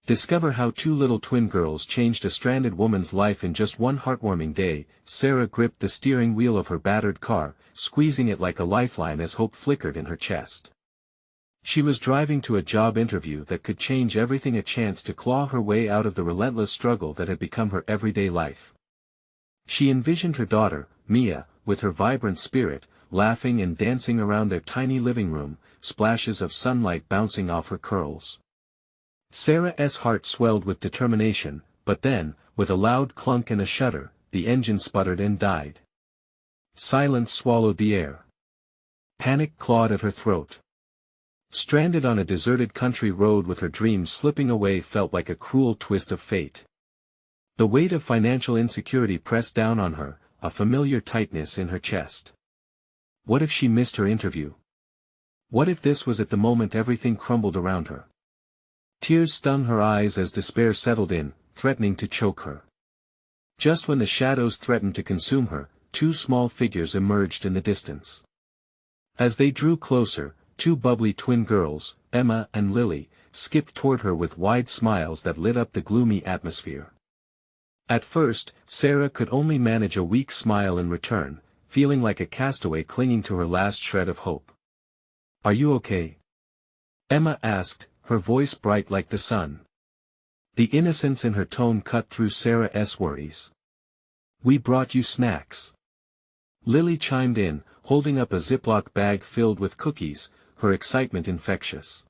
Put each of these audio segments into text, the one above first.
Discover how two little twin girls changed a stranded woman's life in just one heartwarming day. Sarah gripped the steering wheel of her battered car, squeezing it like a lifeline as hope flickered in her chest. She was driving to a job interview that could change everything, a chance to claw her way out of the relentless struggle that had become her everyday life. She envisioned her daughter, Mia, with her vibrant spirit, laughing and dancing around their tiny living room, splashes of sunlight bouncing off her curls. Sarah's heart swelled with determination, but then, with a loud clunk and a shudder, the engine sputtered and died. Silence swallowed the air. Panic clawed at her throat. Stranded on a deserted country road with her dreams slipping away felt like a cruel twist of fate. The weight of financial insecurity pressed down on her, a familiar tightness in her chest. What if she missed her interview? What if this was at the moment everything crumbled around her? Tears stung her eyes as despair settled in, threatening to choke her. Just when the shadows threatened to consume her, two small figures emerged in the distance. As they drew closer, two bubbly twin girls, Emma and Lily, skipped toward her with wide smiles that lit up the gloomy atmosphere. At first, Sarah could only manage a weak smile in return, feeling like a castaway clinging to her last shred of hope. "Are you okay?" Emma asked, her voice bright like the sun. The innocence in her tone cut through Sarah's worries. "We brought you snacks." Lily chimed in, holding up a Ziploc bag filled with cookies, her excitement infectious.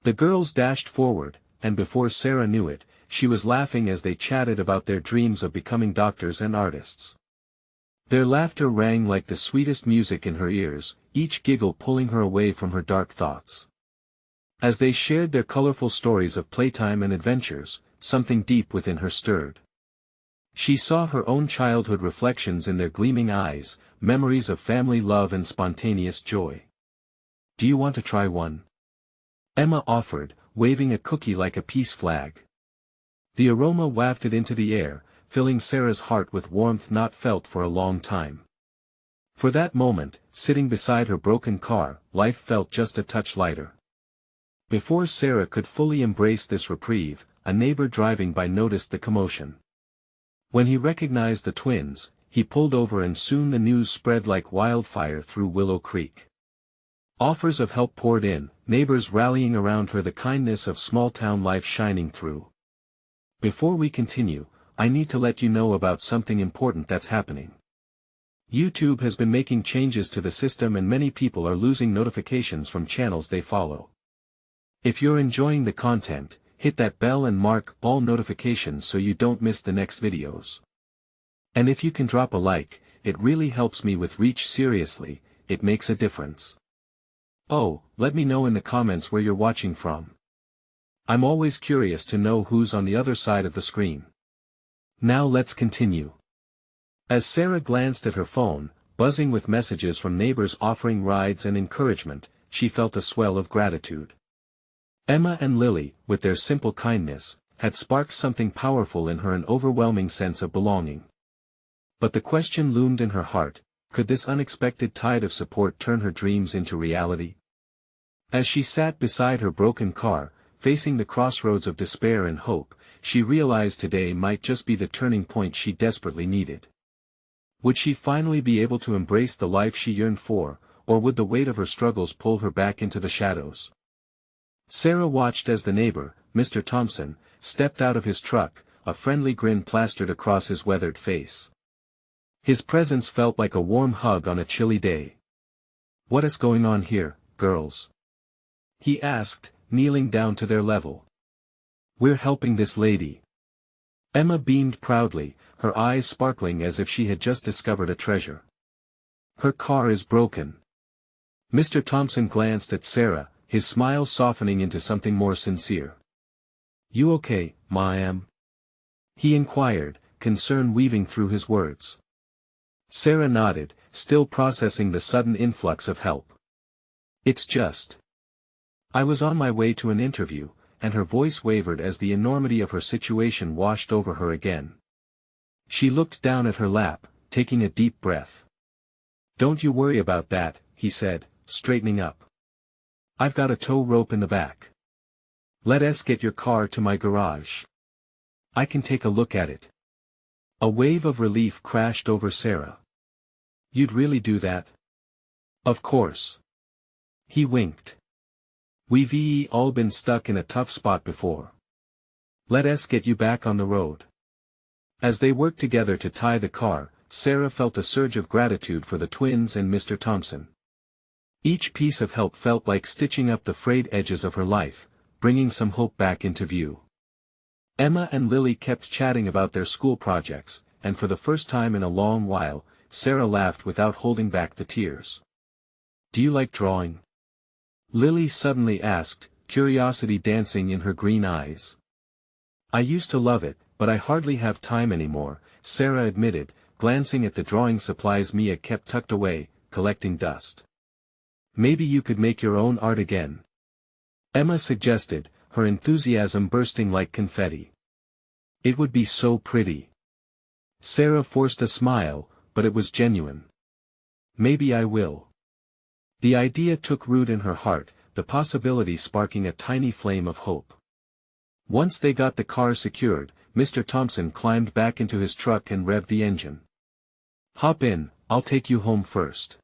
The girls dashed forward, and before Sarah knew it, she was laughing as they chatted about their dreams of becoming doctors and artists. Their laughter rang like the sweetest music in her ears, each giggle pulling her away from her dark thoughts. As they shared their colorful stories of playtime and adventures, something deep within her stirred. She saw her own childhood reflections in their gleaming eyes, memories of family love and spontaneous joy. "Do you want to try one?" Emma offered, waving a cookie like a peace flag. The aroma wafted into the air, filling Sarah's heart with warmth not felt for a long time. For that moment, sitting beside her broken car, life felt just a touch lighter. Before Sarah could fully embrace this reprieve, a neighbor driving by noticed the commotion. When he recognized the twins, he pulled over and soon the news spread like wildfire through Willow Creek. Offers of help poured in, neighbors rallying around her, the kindness of small-town life shining through. Before we continue, I need to let you know about something important that's happening. YouTube has been making changes to the system and many people are losing notifications from channels they follow. If you're enjoying the content, hit that bell and mark all notifications so you don't miss the next videos. And if you can drop a like, it really helps me with reach. Seriously, it makes a difference. Oh, let me know in the comments where you're watching from. I'm always curious to know who's on the other side of the screen. Now let's continue. As Sarah glanced at her phone, buzzing with messages from neighbors offering rides and encouragement, she felt a swell of gratitude. Emma and Lily, with their simple kindness, had sparked something powerful in her, an overwhelming sense of belonging. But the question loomed in her heart, could this unexpected tide of support turn her dreams into reality? As she sat beside her broken car, facing the crossroads of despair and hope, she realized today might just be the turning point she desperately needed. Would she finally be able to embrace the life she yearned for, or would the weight of her struggles pull her back into the shadows? Sarah watched as the neighbor, Mr. Thompson, stepped out of his truck, a friendly grin plastered across his weathered face. His presence felt like a warm hug on a chilly day. "What is going on here, girls?" he asked, kneeling down to their level. "We're helping this lady." Emma beamed proudly, her eyes sparkling as if she had just discovered a treasure. "Her car is broken." Mr. Thompson glanced at Sarah, his smile softening into something more sincere. "You okay, ma'am?" he inquired, concern weaving through his words. Sarah nodded, still processing the sudden influx of help. "It's just. I was on my way to an interview," and her voice wavered as the enormity of her situation washed over her again. She looked down at her lap, taking a deep breath. "Don't you worry about that," he said, straightening up. "I've got a tow rope in the back." Let us get your car to my garage. I can take a look at it. A wave of relief crashed over Sarah. You'd really do that? Of course. He winked. We've all been stuck in a tough spot before. Let us get you back on the road. As they worked together to tie the car, Sarah felt a surge of gratitude for the twins and Mr. Thompson. Each piece of help felt like stitching up the frayed edges of her life, bringing some hope back into view. Emma and Lily kept chatting about their school projects, and for the first time in a long while, Sarah laughed without holding back the tears. Do you like drawing? Lily suddenly asked, curiosity dancing in her green eyes. I used to love it, but I hardly have time anymore, Sarah admitted, glancing at the drawing supplies Mia kept tucked away, collecting dust. Maybe you could make your own art again. Emma suggested, her enthusiasm bursting like confetti. It would be so pretty. Sarah forced a smile, but it was genuine. Maybe I will. The idea took root in her heart, the possibility sparking a tiny flame of hope. Once they got the car secured, Mr. Thompson climbed back into his truck and revved the engine. Hop in, I'll take you home first.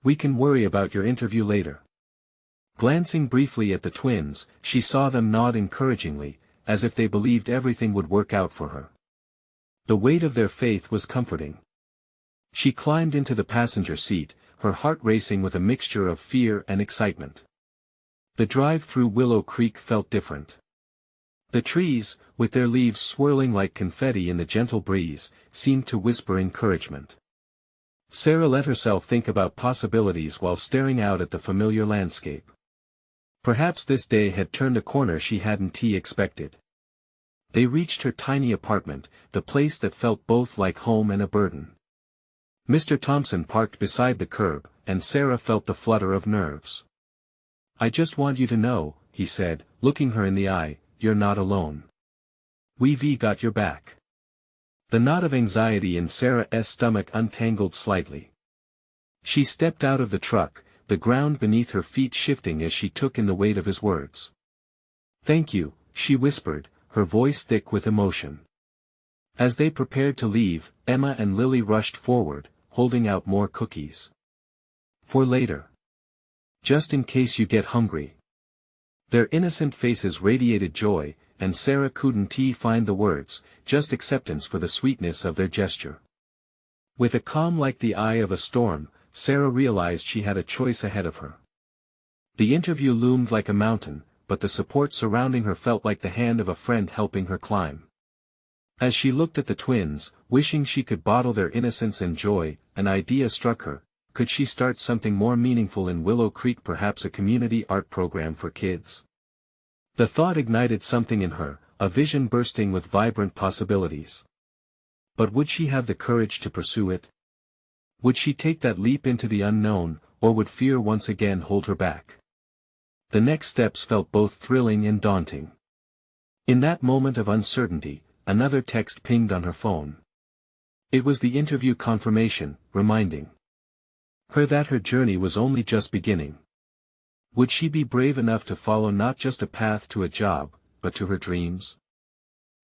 We can worry about your interview later. Glancing briefly at the twins, she saw them nod encouragingly, as if they believed everything would work out for her. The weight of their faith was comforting. She climbed into the passenger seat, her heart racing with a mixture of fear and excitement. The drive through Willow Creek felt different. The trees, with their leaves swirling like confetti in the gentle breeze, seemed to whisper encouragement. Sarah let herself think about possibilities while staring out at the familiar landscape. Perhaps this day had turned a corner she hadn't expected. They reached her tiny apartment, the place that felt both like home and a burden. Mr. Thompson parked beside the curb, and Sarah felt the flutter of nerves. I just want you to know, he said, looking her in the eye, you're not alone. We've got your back. The knot of anxiety in Sarah's stomach untangled slightly. She stepped out of the truck, the ground beneath her feet shifting as she took in the weight of his words. Thank you, she whispered, her voice thick with emotion. As they prepared to leave, Emma and Lily rushed forward, holding out more cookies. For later. Just in case you get hungry. Their innocent faces radiated joy, and Sarah couldn't find the words, just acceptance for the sweetness of their gesture. With a calm like the eye of a storm, Sarah realized she had a choice ahead of her. The interview loomed like a mountain, but the support surrounding her felt like the hand of a friend helping her climb. As she looked at the twins, wishing she could bottle their innocence and joy, an idea struck her. Could she start something more meaningful in Willow Creek, perhaps a community art program for kids? The thought ignited something in her, a vision bursting with vibrant possibilities. But would she have the courage to pursue it? Would she take that leap into the unknown, or would fear once again hold her back? The next steps felt both thrilling and daunting. In that moment of uncertainty, another text pinged on her phone. It was the interview confirmation, reminding her that her journey was only just beginning. Would she be brave enough to follow not just a path to a job, but to her dreams?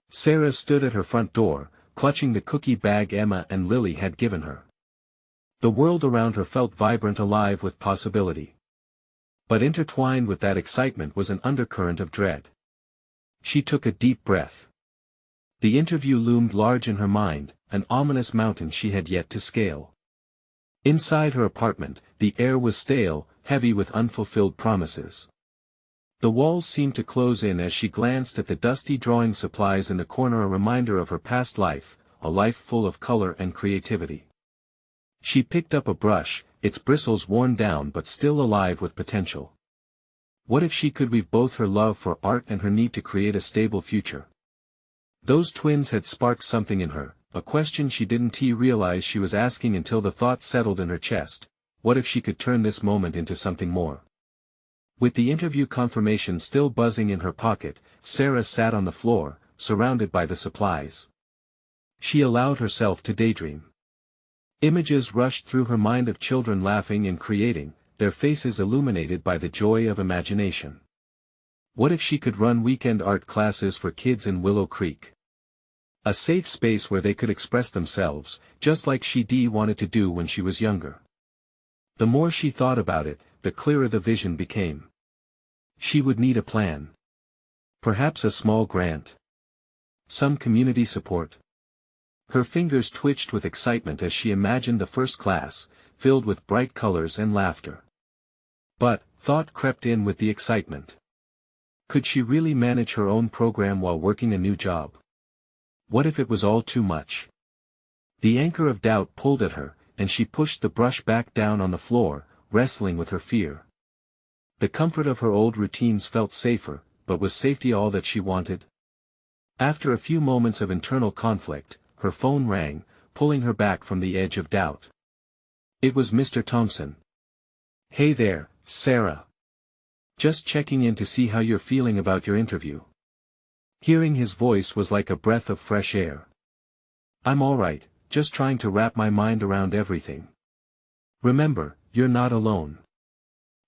Sarah stood at her front door, clutching the cookie bag Emma and Lily had given her. The world around her felt vibrant, alive with possibility. But intertwined with that excitement was an undercurrent of dread. She took a deep breath. The interview loomed large in her mind, an ominous mountain she had yet to scale. Inside her apartment, the air was stale, heavy with unfulfilled promises. The walls seemed to close in as she glanced at the dusty drawing supplies in the corner, a reminder of her past life, a life full of color and creativity. She picked up a brush, its bristles worn down but still alive with potential. What if she could weave both her love for art and her need to create a stable future? Those twins had sparked something in her, a question she didn't realize she was asking until the thought settled in her chest. What if she could turn this moment into something more? With the interview confirmation still buzzing in her pocket, Sarah sat on the floor, surrounded by the supplies. She allowed herself to daydream. Images rushed through her mind of children laughing and creating, their faces illuminated by the joy of imagination. What if she could run weekend art classes for kids in Willow Creek? A safe space where they could express themselves, just like she wanted to do when she was younger. The more she thought about it, the clearer the vision became. She would need a plan. Perhaps a small grant. Some community support. Her fingers twitched with excitement as she imagined the first class, filled with bright colors and laughter. But, thought crept in with the excitement. Could she really manage her own program while working a new job? What if it was all too much? The anchor of doubt pulled at her, and she pushed the brush back down on the floor, wrestling with her fear. The comfort of her old routines felt safer, but was safety all that she wanted? After a few moments of internal conflict, her phone rang, pulling her back from the edge of doubt. It was Mr. Thompson. "Hey there, Sarah. Just checking in to see how you're feeling about your interview." Hearing his voice was like a breath of fresh air. "I'm alright, just trying to wrap my mind around everything. Remember, you're not alone.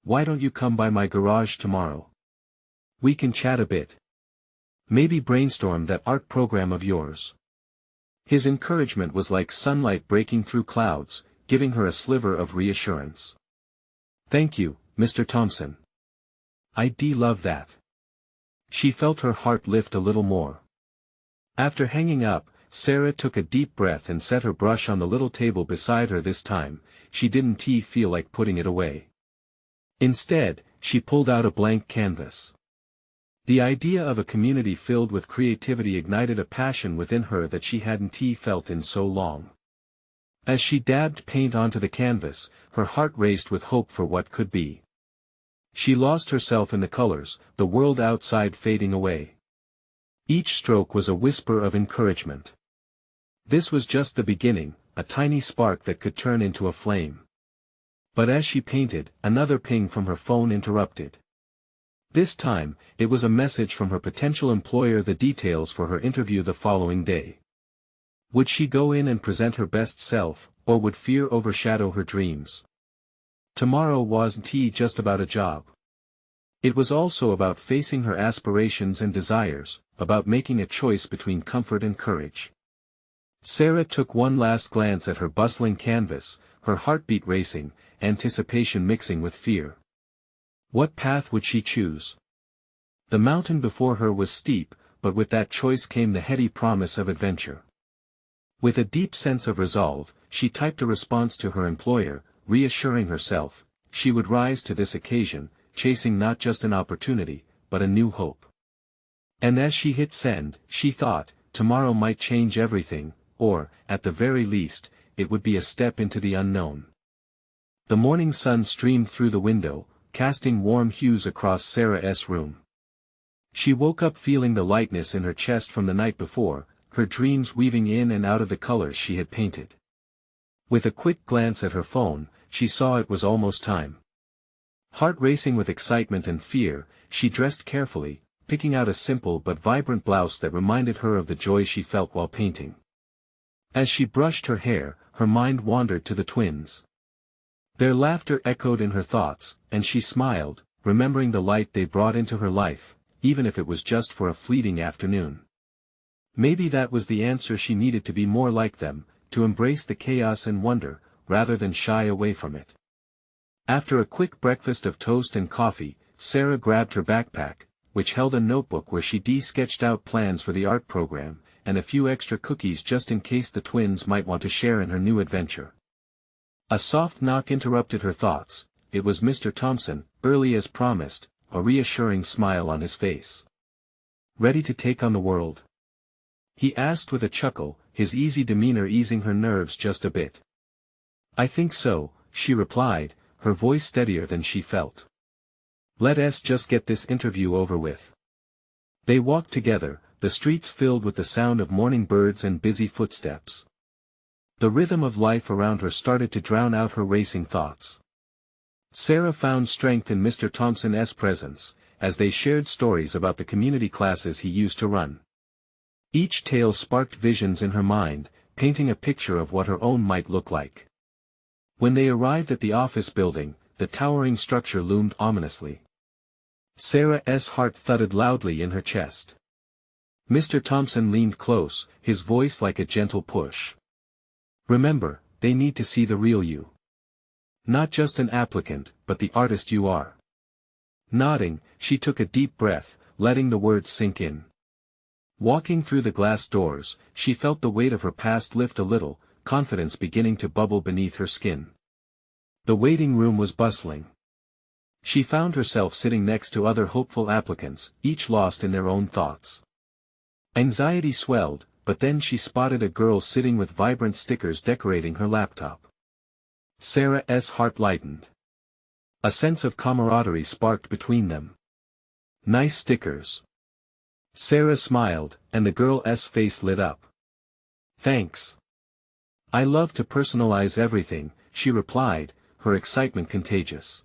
Why don't you come by my garage tomorrow? We can chat a bit. Maybe brainstorm that art program of yours." His encouragement was like sunlight breaking through clouds, giving her a sliver of reassurance. "Thank you, Mr. Thompson. I'd love that." She felt her heart lift a little more. After hanging up, Sarah took a deep breath and set her brush on the little table beside her. This time, she didn't feel like putting it away. Instead, she pulled out a blank canvas. The idea of a community filled with creativity ignited a passion within her that she hadn't felt in so long. As she dabbed paint onto the canvas, her heart raced with hope for what could be. She lost herself in the colors, the world outside fading away. Each stroke was a whisper of encouragement. This was just the beginning, a tiny spark that could turn into a flame. But as she painted, another ping from her phone interrupted. This time, it was a message from her potential employer, the details for her interview the following day. Would she go in and present her best self, or would fear overshadow her dreams? Tomorrow wasn't just about a job. It was also about facing her aspirations and desires, about making a choice between comfort and courage. Sarah took one last glance at her bustling canvas, her heartbeat racing, anticipation mixing with fear. What path would she choose? The mountain before her was steep, but with that choice came the heady promise of adventure. With a deep sense of resolve, she typed a response to her employer, reassuring herself, she would rise to this occasion, chasing not just an opportunity, but a new hope. And as she hit send, she thought, tomorrow might change everything, or, at the very least, it would be a step into the unknown. The morning sun streamed through the window, casting warm hues across Sarah's room. She woke up feeling the lightness in her chest from the night before, her dreams weaving in and out of the colors she had painted. With a quick glance at her phone, she saw it was almost time. Heart racing with excitement and fear, she dressed carefully, picking out a simple but vibrant blouse that reminded her of the joy she felt while painting. As she brushed her hair, her mind wandered to the twins. Their laughter echoed in her thoughts, and she smiled, remembering the light they brought into her life, even if it was just for a fleeting afternoon. Maybe that was the answer she needed, to be more like them, to embrace the chaos and wonder, rather than shy away from it. After a quick breakfast of toast and coffee, Sarah grabbed her backpack, which held a notebook where she sketched out plans for the art program, and a few extra cookies just in case the twins might want to share in her new adventure. A soft knock interrupted her thoughts. It was Mr. Thompson, early as promised, a reassuring smile on his face. "Ready to take on the world?" he asked with a chuckle, his easy demeanor easing her nerves just a bit. "I think so," she replied, her voice steadier than she felt. "Let's just get this interview over with." They walked together, the streets filled with the sound of morning birds and busy footsteps. The rhythm of life around her started to drown out her racing thoughts. Sarah found strength in Mr. Thompson's presence, as they shared stories about the community classes he used to run. Each tale sparked visions in her mind, painting a picture of what her own might look like. When they arrived at the office building, the towering structure loomed ominously. Sarah's heart thudded loudly in her chest. Mr. Thompson leaned close, his voice like a gentle push. Remember, they need to see the real you. Not just an applicant, but the artist you are. Nodding, she took a deep breath, letting the words sink in. Walking through the glass doors, she felt the weight of her past lift a little, confidence beginning to bubble beneath her skin. The waiting room was bustling. She found herself sitting next to other hopeful applicants, each lost in their own thoughts. Anxiety swelled, but then she spotted a girl sitting with vibrant stickers decorating her laptop. Sarah's heart lightened. A sense of camaraderie sparked between them. Nice stickers. Sarah smiled, and the girl's face lit up. Thanks. I love to personalize everything, she replied, her excitement contagious.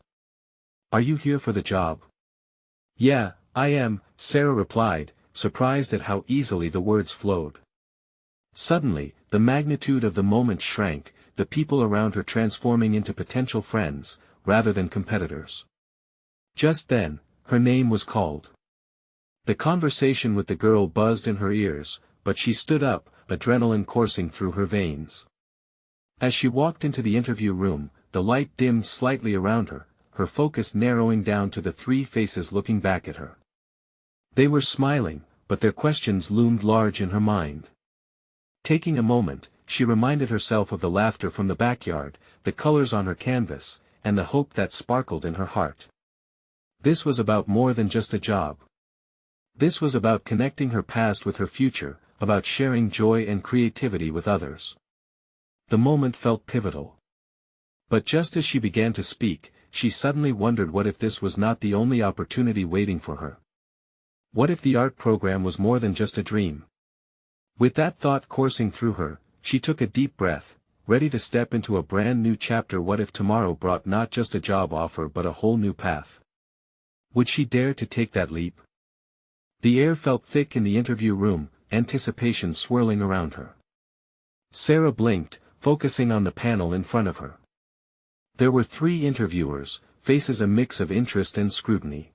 Are you here for the job? Yeah, I am, Sarah replied, surprised at how easily the words flowed. Suddenly, the magnitude of the moment shrank, the people around her transforming into potential friends, rather than competitors. Just then, her name was called. The conversation with the girl buzzed in her ears, but she stood up, adrenaline coursing through her veins. As she walked into the interview room, the light dimmed slightly around her, her focus narrowing down to the three faces looking back at her. They were smiling, but their questions loomed large in her mind. Taking a moment, she reminded herself of the laughter from the backyard, the colors on her canvas, and the hope that sparkled in her heart. This was about more than just a job. This was about connecting her past with her future, about sharing joy and creativity with others. The moment felt pivotal. But just as she began to speak, she suddenly wondered what if this was not the only opportunity waiting for her. What if the art program was more than just a dream? With that thought coursing through her, she took a deep breath, ready to step into a brand new chapter. What if tomorrow brought not just a job offer but a whole new path? Would she dare to take that leap? The air felt thick in the interview room, anticipation swirling around her. Sarah blinked, focusing on the panel in front of her. There were 3 interviewers, faces a mix of interest and scrutiny.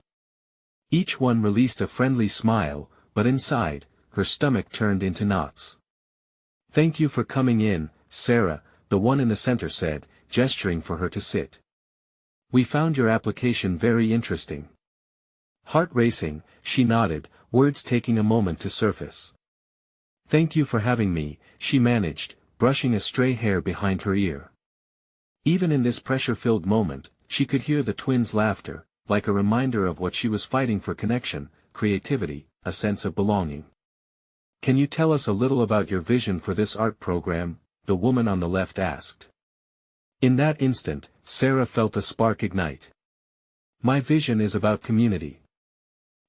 Each one released a friendly smile, but inside, her stomach turned into knots. Thank you for coming in, Sarah, the one in the center said, gesturing for her to sit. We found your application very interesting. Heart racing, she nodded, words taking a moment to surface. Thank you for having me, she managed, brushing a stray hair behind her ear. Even in this pressure-filled moment, she could hear the twins' laughter, like a reminder of what she was fighting for: connection, creativity, a sense of belonging. Can you tell us a little about your vision for this art program? The woman on the left asked. In that instant, Sarah felt a spark ignite. My vision is about community.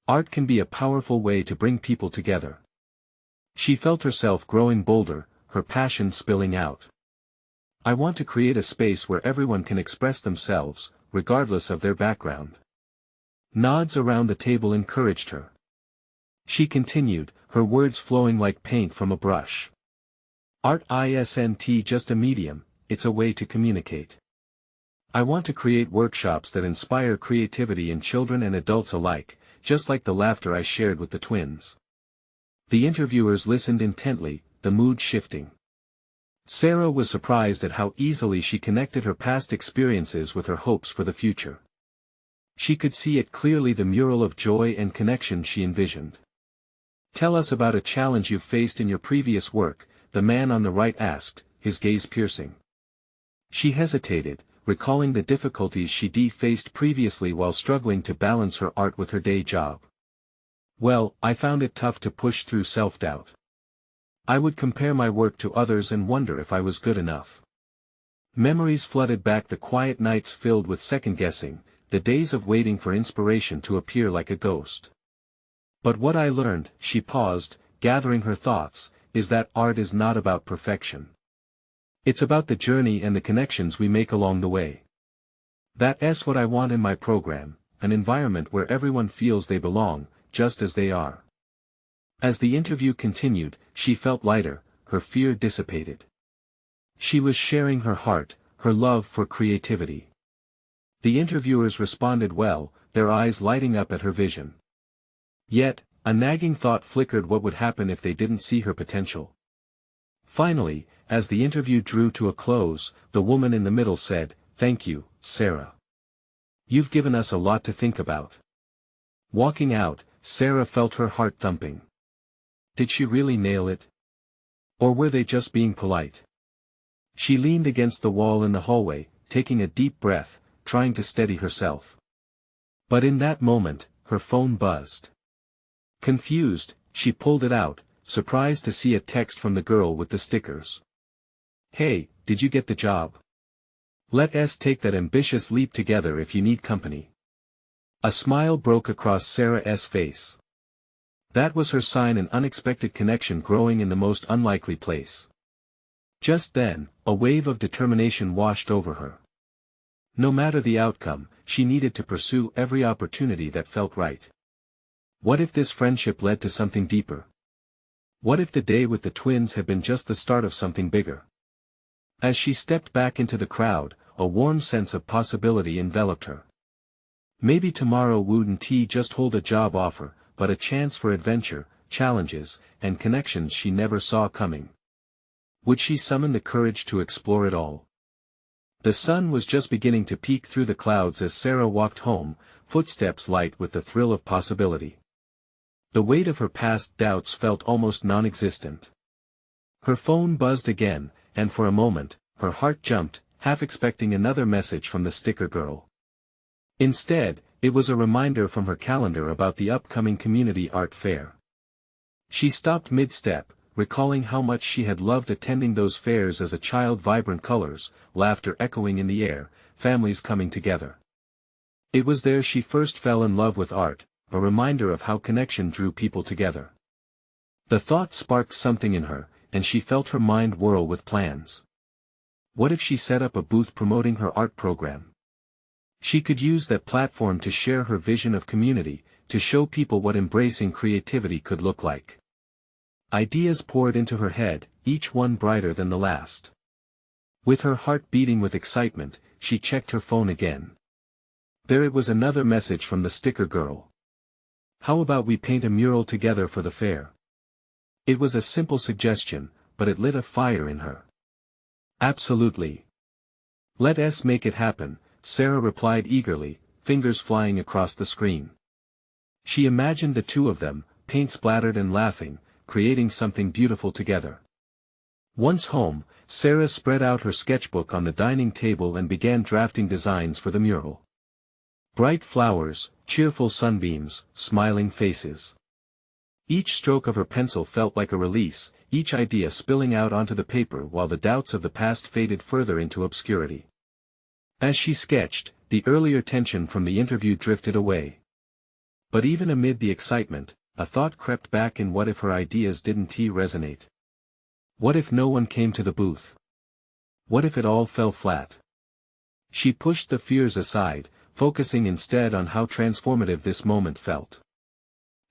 Art can be a powerful way to bring people together. She felt herself growing bolder, her passion spilling out. I want to create a space where everyone can express themselves, regardless of their background. Nods around the table encouraged her. She continued, her words flowing like paint from a brush. Art isn't just a medium, it's a way to communicate. I want to create workshops that inspire creativity in children and adults alike, just like the laughter I shared with the twins. The interviewers listened intently, the mood shifting. Sarah was surprised at how easily she connected her past experiences with her hopes for the future. She could see it clearly, the mural of joy and connection she envisioned. Tell us about a challenge you've faced in your previous work, the man on the right asked, his gaze piercing. She hesitated, recalling the difficulties she faced previously while struggling to balance her art with her day job. Well, I found it tough to push through self-doubt. I would compare my work to others and wonder if I was good enough. Memories flooded back, the quiet nights filled with second-guessing, the days of waiting for inspiration to appear like a ghost. But what I learned, she paused, gathering her thoughts, is that art is not about perfection. It's about the journey and the connections we make along the way. That's what I want in my program, an environment where everyone feels they belong, just as they are. As the interview continued, she felt lighter, her fear dissipated. She was sharing her heart, her love for creativity. The interviewers responded well, their eyes lighting up at her vision. Yet, a nagging thought flickered: what would happen if they didn't see her potential? Finally, as the interview drew to a close, the woman in the middle said, "Thank you, Sarah. You've given us a lot to think about." Walking out, Sarah felt her heart thumping. Did she really nail it? Or were they just being polite? She leaned against the wall in the hallway, taking a deep breath, trying to steady herself. But in that moment, her phone buzzed. Confused, she pulled it out, surprised to see a text from the girl with the stickers. "Hey, did you get the job? Let's take that ambitious leap together if you need company." A smile broke across Sarah's face. That was her sign: an unexpected connection growing in the most unlikely place. Just then, a wave of determination washed over her. No matter the outcome, she needed to pursue every opportunity that felt right. What if this friendship led to something deeper? What if the day with the twins had been just the start of something bigger? As she stepped back into the crowd, a warm sense of possibility enveloped her. Maybe tomorrow wouldn't just hold a job offer, but a chance for adventure, challenges, and connections she never saw coming. Would she summon the courage to explore it all? The sun was just beginning to peek through the clouds as Sarah walked home, footsteps light with the thrill of possibility. The weight of her past doubts felt almost non-existent. Her phone buzzed again, and for a moment, her heart jumped, half expecting another message from the sticker girl. Instead, it was a reminder from her calendar about the upcoming community art fair. She stopped mid-step, recalling how much she had loved attending those fairs as a child: vibrant colors, laughter echoing in the air, families coming together. It was there she first fell in love with art, a reminder of how connection drew people together. The thought sparked something in her, and she felt her mind whirl with plans. What if she set up a booth promoting her art program? She could use that platform to share her vision of community, to show people what embracing creativity could look like. Ideas poured into her head, each one brighter than the last. With her heart beating with excitement, she checked her phone again. There it was, another message from the sticker girl. "How about we paint a mural together for the fair?" It was a simple suggestion, but it lit a fire in her. "Absolutely. Let's make it happen," Sarah replied eagerly, fingers flying across the screen. She imagined the two of them, paint splattered and laughing, creating something beautiful together. Once home, Sarah spread out her sketchbook on the dining table and began drafting designs for the mural. Bright flowers, cheerful sunbeams, smiling faces. Each stroke of her pencil felt like a release, each idea spilling out onto the paper while the doubts of the past faded further into obscurity. As she sketched, the earlier tension from the interview drifted away. But even amid the excitement, a thought crept back: in what if her ideas didn't resonate? What if no one came to the booth? What if it all fell flat? She pushed the fears aside, focusing instead on how transformative this moment felt.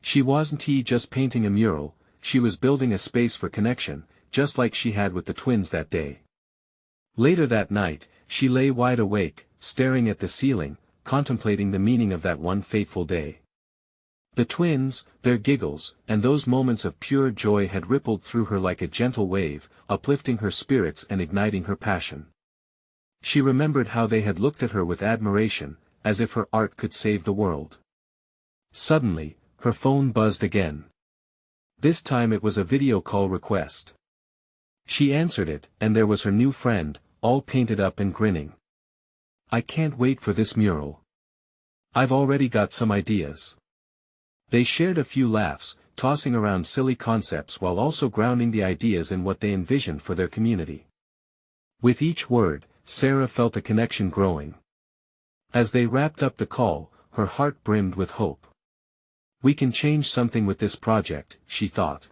She wasn't just painting a mural, she was building a space for connection, just like she had with the twins that day. Later that night, she lay wide awake, staring at the ceiling, contemplating the meaning of that one fateful day. The twins, their giggles, and those moments of pure joy had rippled through her like a gentle wave, uplifting her spirits and igniting her passion. She remembered how they had looked at her with admiration, as if her art could save the world. Suddenly, her phone buzzed again. This time it was a video call request. She answered it, and there was her new friend, all painted up and grinning. "I can't wait for this mural. I've already got some ideas." They shared a few laughs, tossing around silly concepts while also grounding the ideas in what they envisioned for their community. With each word, Sarah felt a connection growing. As they wrapped up the call, her heart brimmed with hope. "We can change something with this project," she thought.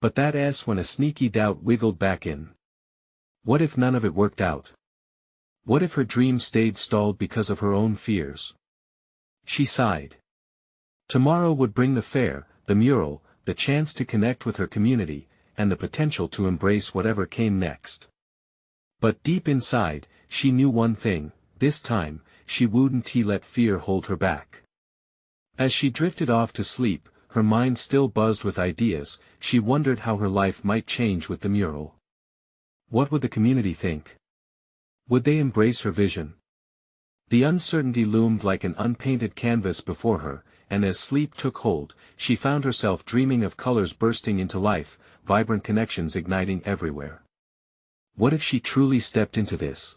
But that's when a sneaky doubt wiggled back in. What if none of it worked out? What if her dream stayed stalled because of her own fears? She sighed. Tomorrow would bring the fair, the mural, the chance to connect with her community, and the potential to embrace whatever came next. But deep inside, she knew one thing: this time, she wouldn't let fear hold her back. As she drifted off to sleep, her mind still buzzed with ideas, she wondered how her life might change with the mural. What would the community think? Would they embrace her vision? The uncertainty loomed like an unpainted canvas before her, and as sleep took hold, she found herself dreaming of colors bursting into life, vibrant connections igniting everywhere. What if she truly stepped into this?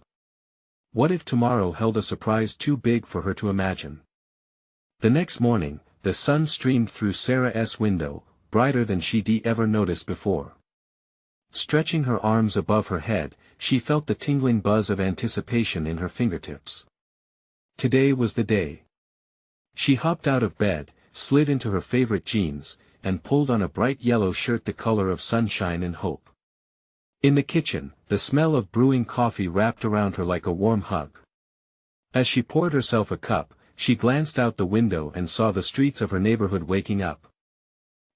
What if tomorrow held a surprise too big for her to imagine? The next morning, the sun streamed through Sarah's window, brighter than she'd ever noticed before. Stretching her arms above her head, she felt the tingling buzz of anticipation in her fingertips. Today was the day. She hopped out of bed, slid into her favorite jeans, and pulled on a bright yellow shirt the color of sunshine and hope. In the kitchen, the smell of brewing coffee wrapped around her like a warm hug. As she poured herself a cup, she glanced out the window and saw the streets of her neighborhood waking up.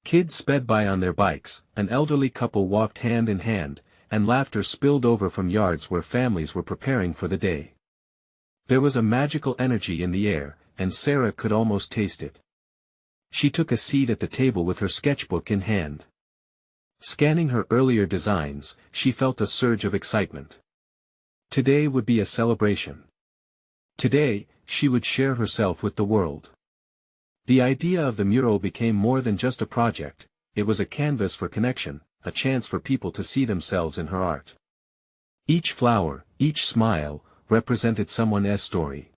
Kids sped by on their bikes, an elderly couple walked hand in hand, and laughter spilled over from yards where families were preparing for the day. There was a magical energy in the air, and Sarah could almost taste it. She took a seat at the table with her sketchbook in hand. Scanning her earlier designs, she felt a surge of excitement. Today would be a celebration. Today, she would share herself with the world. The idea of the mural became more than just a project, it was a canvas for connection, a chance for people to see themselves in her art. Each flower, each smile, represented someone's story.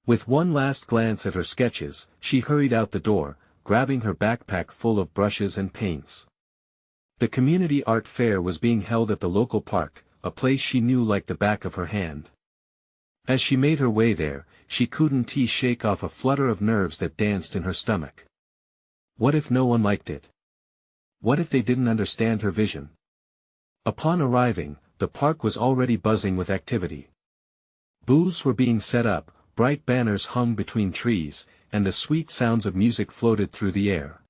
With one last glance at her sketches, she hurried out the door, grabbing her backpack full of brushes and paints. The community art fair was being held at the local park, a place she knew like the back of her hand. As she made her way there, she couldn't shake off a flutter of nerves that danced in her stomach. What if no one liked it? What if they didn't understand her vision? Upon arriving, the park was already buzzing with activity. Booths were being set up, bright banners hung between trees, and the sweet sounds of music floated through the air.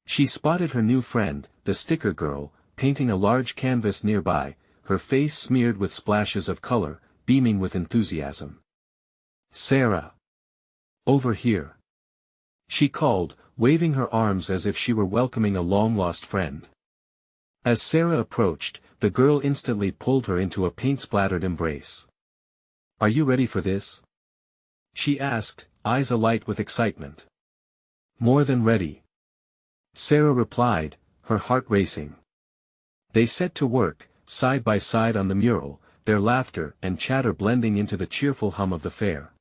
She spotted her new friend, the sticker girl, painting a large canvas nearby, her face smeared with splashes of color, beaming with enthusiasm. "Sarah! Over here!" she called, waving her arms as if she were welcoming a long-lost friend. As Sarah approached, the girl instantly pulled her into a paint-splattered embrace. "Are you ready for this?" she asked, eyes alight with excitement. "More than ready," Sarah replied, her heart racing. They set to work, side by side on the mural, their laughter and chatter blending into the cheerful hum of the fair.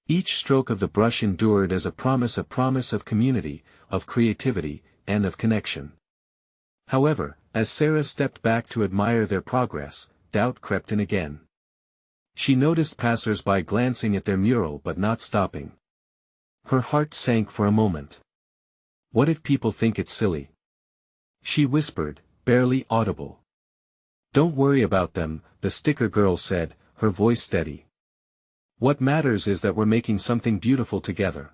Each stroke of the brush endured as a promise of community, of creativity, and of connection. However, as Sarah stepped back to admire their progress, doubt crept in again. She noticed passers-by glancing at their mural but not stopping. Her heart sank for a moment. What if people think it's silly? She whispered, barely audible. "Don't worry about them," the sticker girl said, her voice steady. "What matters is that we're making something beautiful together."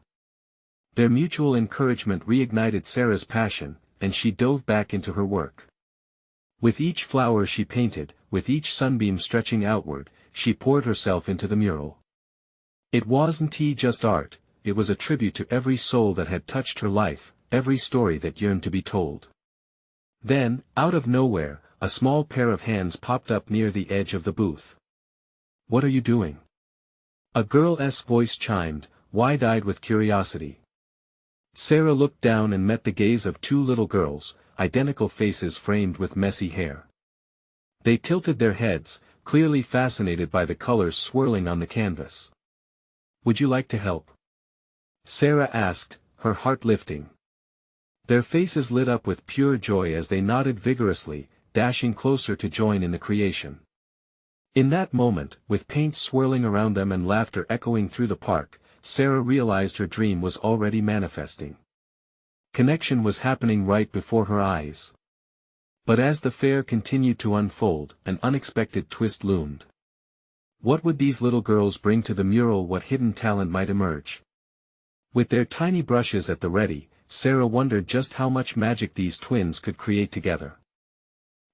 Their mutual encouragement reignited Sarah's passion, and she dove back into her work. With each flower she painted, with each sunbeam stretching outward, she poured herself into the mural. It wasn't just art, it was a tribute to every soul that had touched her life, every story that yearned to be told. Then, out of nowhere, a small pair of hands popped up near the edge of the booth. "What are you doing?" A girl's voice chimed, wide-eyed with curiosity. Sarah looked down and met the gaze of two little girls, identical faces framed with messy hair. They tilted their heads, clearly fascinated by the colors swirling on the canvas. "Would you like to help?" Sarah asked, her heart lifting. Their faces lit up with pure joy as they nodded vigorously, dashing closer to join in the creation. In that moment, with paint swirling around them and laughter echoing through the park, Sarah realized her dream was already manifesting. Connection was happening right before her eyes. But as the fair continued to unfold, an unexpected twist loomed. What would these little girls bring to the mural? What hidden talent might emerge? With their tiny brushes at the ready, Sarah wondered just how much magic these twins could create together.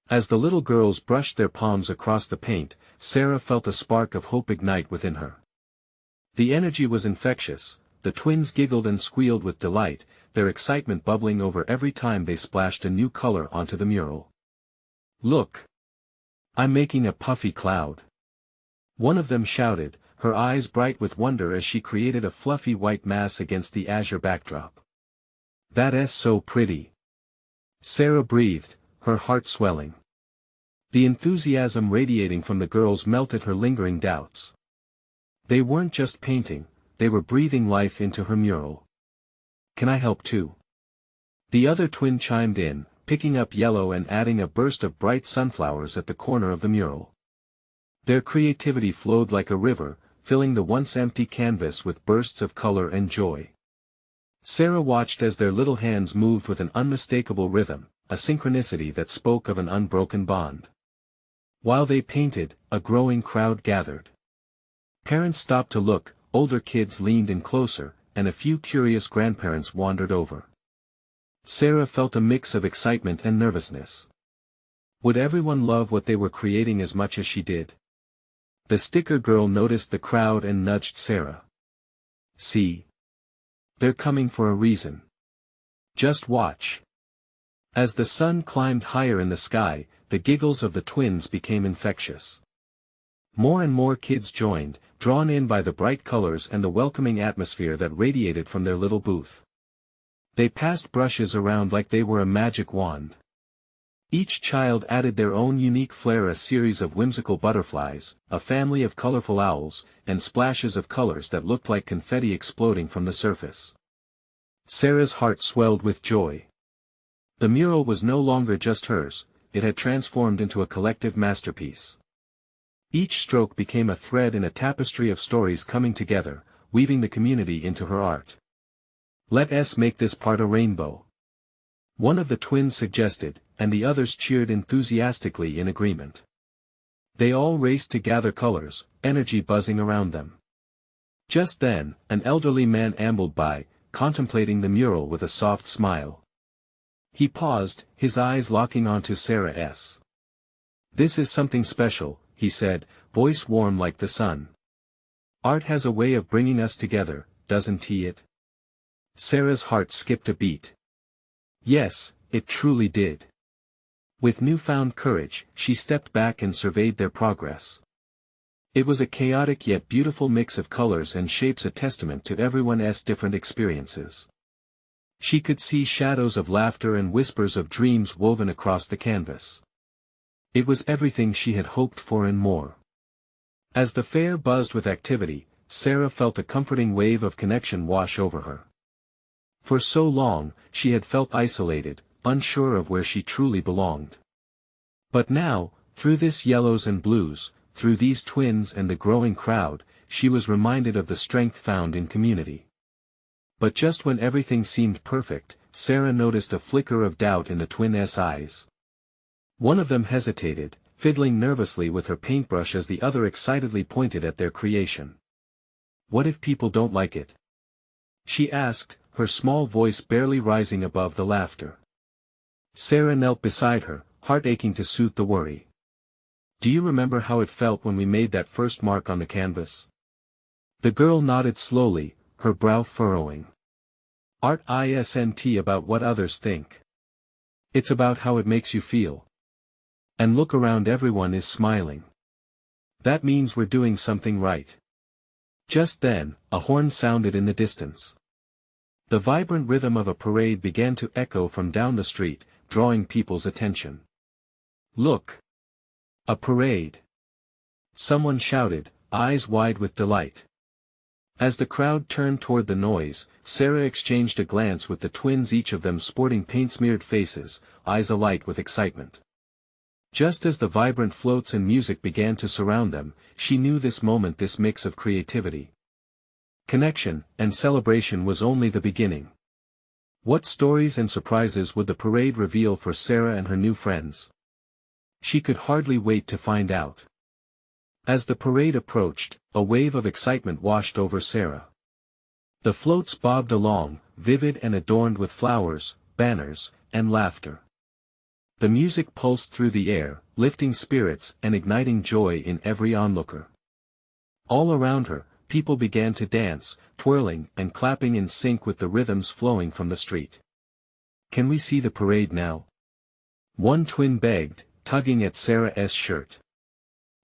As the little girls brushed their palms across the paint, Sarah felt a spark of hope ignite within her. The energy was infectious, the twins giggled and squealed with delight, their excitement bubbling over every time they splashed a new color onto the mural. "Look! I'm making a puffy cloud!" one of them shouted, her eyes bright with wonder as she created a fluffy white mass against the azure backdrop. "That's so pretty!" Sarah breathed, her heart swelling. The enthusiasm radiating from the girls melted her lingering doubts. They weren't just painting, they were breathing life into her mural. "Can I help too?" The other twin chimed in, picking up yellow and adding a burst of bright sunflowers at the corner of the mural. Their creativity flowed like a river, filling the once empty canvas with bursts of color and joy. Sarah watched as their little hands moved with an unmistakable rhythm, a synchronicity that spoke of an unbroken bond. While they painted, a growing crowd gathered. Parents stopped to look, older kids leaned in closer, and a few curious grandparents wandered over. Sarah felt a mix of excitement and nervousness. Would everyone love what they were creating as much as she did? The sticker girl noticed the crowd and nudged Sarah. "See? They're coming for a reason. Just watch." As the sun climbed higher in the sky, the giggles of the twins became infectious. More and more kids joined, drawn in by the bright colors and the welcoming atmosphere that radiated from their little booth. They passed brushes around like they were a magic wand. Each child added their own unique flair, a series of whimsical butterflies, a family of colorful owls, and splashes of colors that looked like confetti exploding from the surface. Sarah's heart swelled with joy. The mural was no longer just hers, it had transformed into a collective masterpiece. Each stroke became a thread in a tapestry of stories coming together, weaving the community into her art. "Let's make this part a rainbow," one of the twins suggested, and the others cheered enthusiastically in agreement. They all raced to gather colors, energy buzzing around them. Just then, an elderly man ambled by, contemplating the mural with a soft smile. He paused, his eyes locking onto Sarah's. "This is something special," he said, voice warm like the sun. "Art has a way of bringing us together, doesn't it?" Sarah's heart skipped a beat. Yes, it truly did. With newfound courage, she stepped back and surveyed their progress. It was a chaotic yet beautiful mix of colors and shapes, a testament to everyone's different experiences. She could see shadows of laughter and whispers of dreams woven across the canvas. It was everything she had hoped for and more. As the fair buzzed with activity, Sarah felt a comforting wave of connection wash over her. For so long, she had felt isolated, unsure of where she truly belonged. But now, through this yellows and blues, through these twins and the growing crowd, she was reminded of the strength found in community. But just when everything seemed perfect, Sarah noticed a flicker of doubt in the twins' eyes. One of them hesitated, fiddling nervously with her paintbrush as the other excitedly pointed at their creation. "What if people don't like it?" she asked, her small voice barely rising above the laughter. Sarah knelt beside her, heart aching to soothe the worry. "Do you remember how it felt when we made that first mark on the canvas?" The girl nodded slowly, her brow furrowing. "Art isn't about what others think. It's about how it makes you feel. And look around, everyone is smiling. That means we're doing something right." Just then, a horn sounded in the distance. The vibrant rhythm of a parade began to echo from down the street, drawing people's attention. "Look! A parade!" someone shouted, eyes wide with delight. As the crowd turned toward the noise, Sarah exchanged a glance with the twins, each of them sporting paint-smeared faces, eyes alight with excitement. Just as the vibrant floats and music began to surround them, she knew this moment, this mix of creativity, connection, and celebration was only the beginning. What stories and surprises would the parade reveal for Sarah and her new friends? She could hardly wait to find out. As the parade approached, a wave of excitement washed over Sarah. The floats bobbed along, vivid and adorned with flowers, banners, and laughter. The music pulsed through the air, lifting spirits and igniting joy in every onlooker. All around her, people began to dance, twirling and clapping in sync with the rhythms flowing from the street. "Can we see the parade now?" one twin begged, tugging at Sarah's shirt.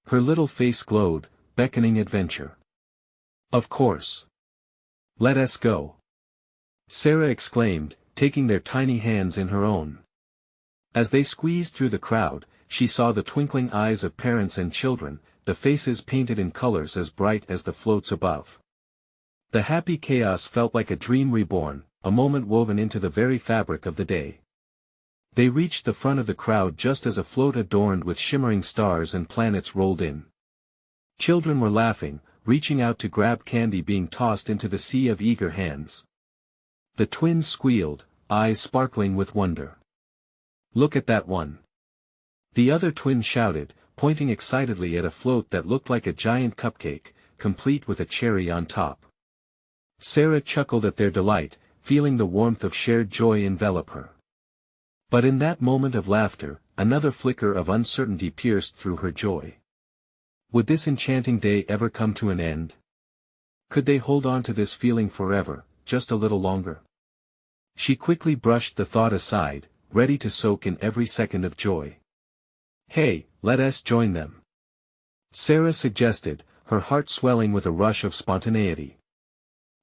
Her little face glowed, beckoning adventure. "Of course. Let us go," Sarah exclaimed, taking their tiny hands in her own. As they squeezed through the crowd, she saw the twinkling eyes of parents and children, the faces painted in colors as bright as the floats above. The happy chaos felt like a dream reborn, a moment woven into the very fabric of the day. They reached the front of the crowd just as a float adorned with shimmering stars and planets rolled in. Children were laughing, reaching out to grab candy being tossed into the sea of eager hands. The twins squealed, eyes sparkling with wonder. "Look at that one!" the other twin shouted, pointing excitedly at a float that looked like a giant cupcake, complete with a cherry on top. Sarah chuckled at their delight, feeling the warmth of shared joy envelop her. But in that moment of laughter, another flicker of uncertainty pierced through her joy. Would this enchanting day ever come to an end? Could they hold on to this feeling forever, just a little longer? She quickly brushed the thought aside, ready to soak in every second of joy. "Hey, let us join them," Sarah suggested, her heart swelling with a rush of spontaneity.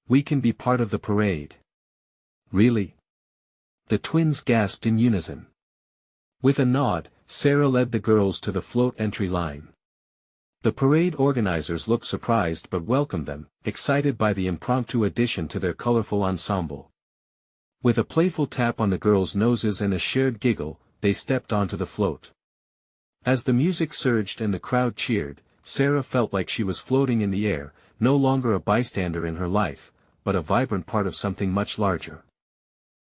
"We can be part of the parade." "Really?" the twins gasped in unison. With a nod, Sarah led the girls to the float entry line. The parade organizers looked surprised but welcomed them, excited by the impromptu addition to their colorful ensemble. With a playful tap on the girls' noses and a shared giggle, they stepped onto the float. As the music surged and the crowd cheered, Sarah felt like she was floating in the air, no longer a bystander in her life, but a vibrant part of something much larger.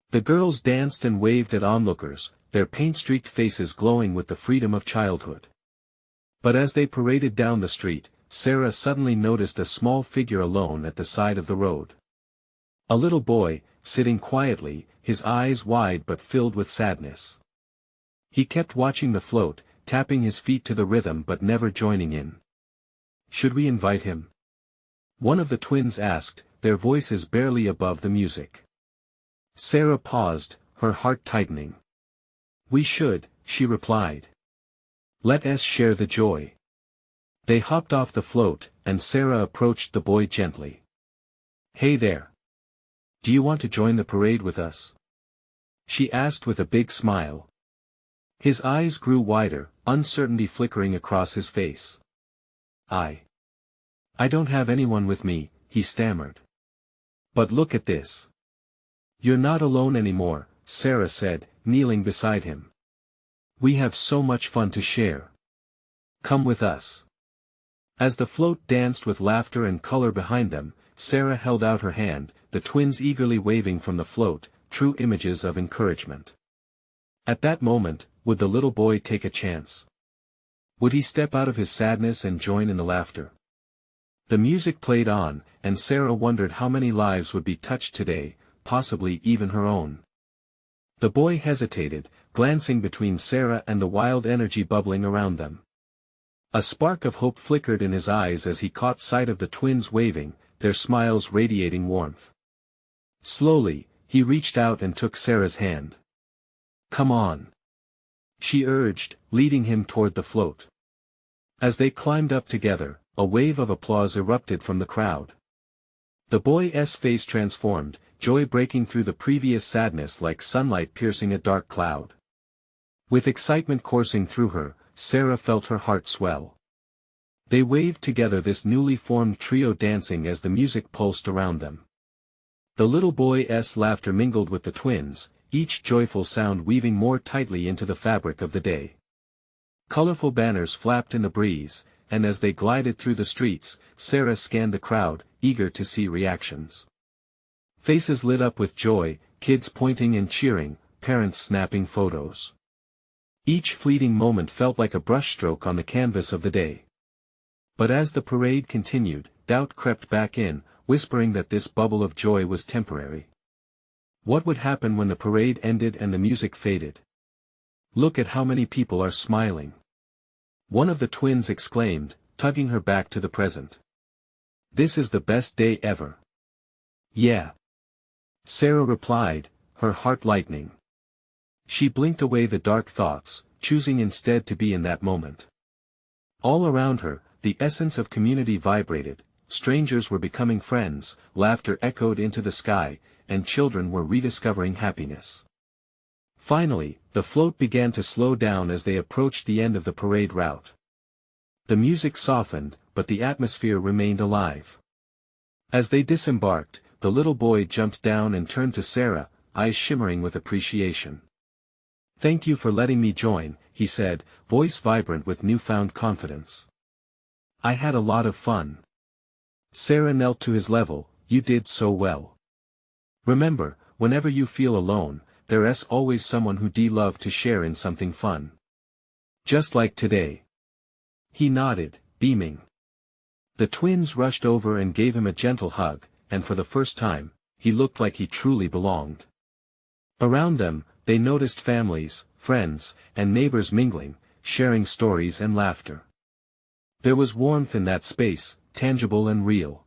The girls danced and waved at onlookers, their paint-streaked faces glowing with the freedom of childhood. But as they paraded down the street, Sarah suddenly noticed a small figure alone at the side of the road. A little boy, sitting quietly, his eyes wide but filled with sadness. He kept watching the float, tapping his feet to the rhythm but never joining in. "Should we invite him?" one of the twins asked, their voices barely above the music. Sarah paused, her heart tightening. "We should," she replied. "Let us share the joy." They hopped off the float, and Sarah approached the boy gently. "Hey there. Do you want to join the parade with us?" she asked with a big smile. His eyes grew wider, uncertainty flickering across his face. I don't have anyone with me," he stammered. "But look at this." "You're not alone anymore," Sarah said, kneeling beside him. "We have so much fun to share. Come with us." As the float danced with laughter and color behind them, Sarah held out her hand, the twins eagerly waving from the float, true images of encouragement. At that moment, would the little boy take a chance? Would he step out of his sadness and join in the laughter? The music played on, and Sarah wondered how many lives would be touched today, possibly even her own. The boy hesitated, glancing between Sarah and the wild energy bubbling around them. A spark of hope flickered in his eyes as he caught sight of the twins waving, their smiles radiating warmth. Slowly, he reached out and took Sarah's hand. "Come on," she urged, leading him toward the float. As they climbed up together, a wave of applause erupted from the crowd. The boy's face transformed, joy breaking through the previous sadness like sunlight piercing a dark cloud. With excitement coursing through her, Sarah felt her heart swell. They waved together, this newly formed trio dancing as the music pulsed around them. The little boy's laughter mingled with the twins, each joyful sound weaving more tightly into the fabric of the day. Colorful banners flapped in the breeze, and as they glided through the streets, Sarah scanned the crowd, eager to see reactions. Faces lit up with joy, kids pointing and cheering, parents snapping photos. Each fleeting moment felt like a brushstroke on the canvas of the day. But as the parade continued, doubt crept back in, whispering that this bubble of joy was temporary. What would happen when the parade ended and the music faded? "Look at how many people are smiling," one of the twins exclaimed, tugging her back to the present. This is the best day ever. Yeah. Sarah replied, her heart lightening. She blinked away the dark thoughts, choosing instead to be in that moment. All around her, the essence of community vibrated, strangers were becoming friends, laughter echoed into the sky, and children were rediscovering happiness. Finally, the float began to slow down as they approached the end of the parade route. The music softened, but the atmosphere remained alive. As they disembarked, the little boy jumped down and turned to Sarah, eyes shimmering with appreciation. "Thank you for letting me join," he said, voice vibrant with newfound confidence. "I had a lot of fun." Sarah knelt to his level. "You did so well. Remember, whenever you feel alone, there's always someone who'd love to share in something fun. Just like today." He nodded, beaming. The twins rushed over and gave him a gentle hug, and for the first time, he looked like he truly belonged. Around them, they noticed families, friends, and neighbors mingling, sharing stories and laughter. There was warmth in that space, tangible and real.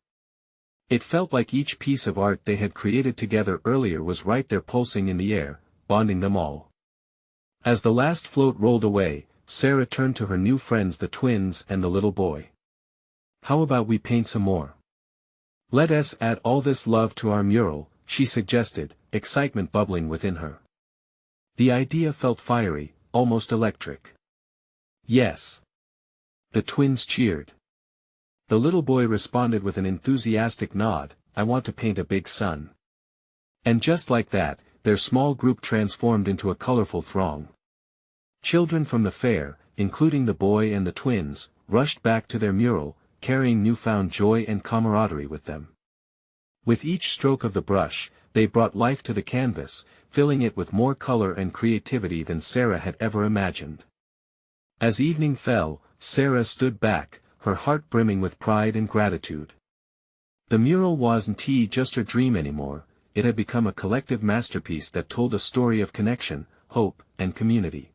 It felt like each piece of art they had created together earlier was right there pulsing in the air, bonding them all. As the last float rolled away, Sarah turned to her new friends, the twins and the little boy. "How about we paint some more? Let us add all this love to our mural," she suggested, excitement bubbling within her. The idea felt fiery, almost electric. "Yes." The twins cheered. The little boy responded with an enthusiastic nod, "I want to paint a big sun." And just like that, their small group transformed into a colorful throng. Children from the fair, including the boy and the twins, rushed back to their mural, carrying newfound joy and camaraderie with them. With each stroke of the brush, they brought life to the canvas, filling it with more color and creativity than Sarah had ever imagined. As evening fell, Sarah stood back, her heart brimming with pride and gratitude. The mural wasn't just her dream anymore, it had become a collective masterpiece that told a story of connection, hope, and community.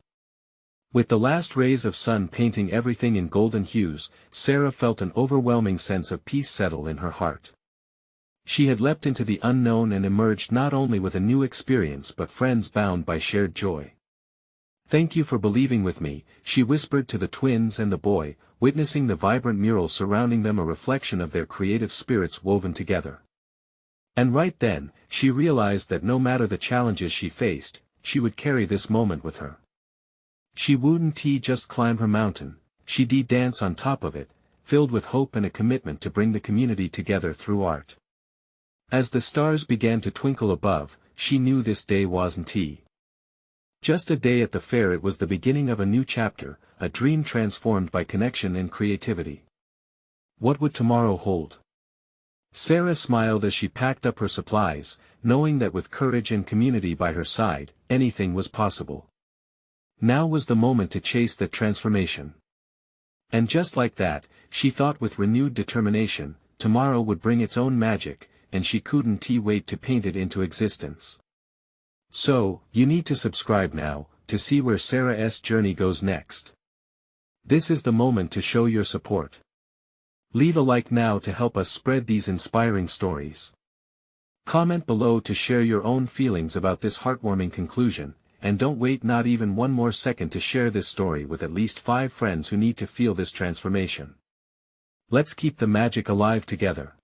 With the last rays of sun painting everything in golden hues, Sarah felt an overwhelming sense of peace settle in her heart. She had leapt into the unknown and emerged not only with a new experience but friends bound by shared joy. "Thank you for believing with me," she whispered to the twins and the boy, witnessing the vibrant mural surrounding them, a reflection of their creative spirits woven together. And right then, she realized that no matter the challenges she faced, she would carry this moment with her. She wouldn't just climb her mountain, she'd dance on top of it, filled with hope and a commitment to bring the community together through art. As the stars began to twinkle above, she knew this day wasn't just a day at the fair, it was the beginning of a new chapter, a dream transformed by connection and creativity. What would tomorrow hold? Sarah smiled as she packed up her supplies, knowing that with courage and community by her side, anything was possible. Now was the moment to chase that transformation. And just like that, she thought with renewed determination, tomorrow would bring its own magic, and she couldn't wait to paint it into existence. So, you need to subscribe now, to see where Sarah's journey goes next. This is the moment to show your support. Leave a like now to help us spread these inspiring stories. Comment below to share your own feelings about this heartwarming conclusion, and don't wait not even one more second to share this story with at least 5 friends who need to feel this transformation. Let's keep the magic alive together.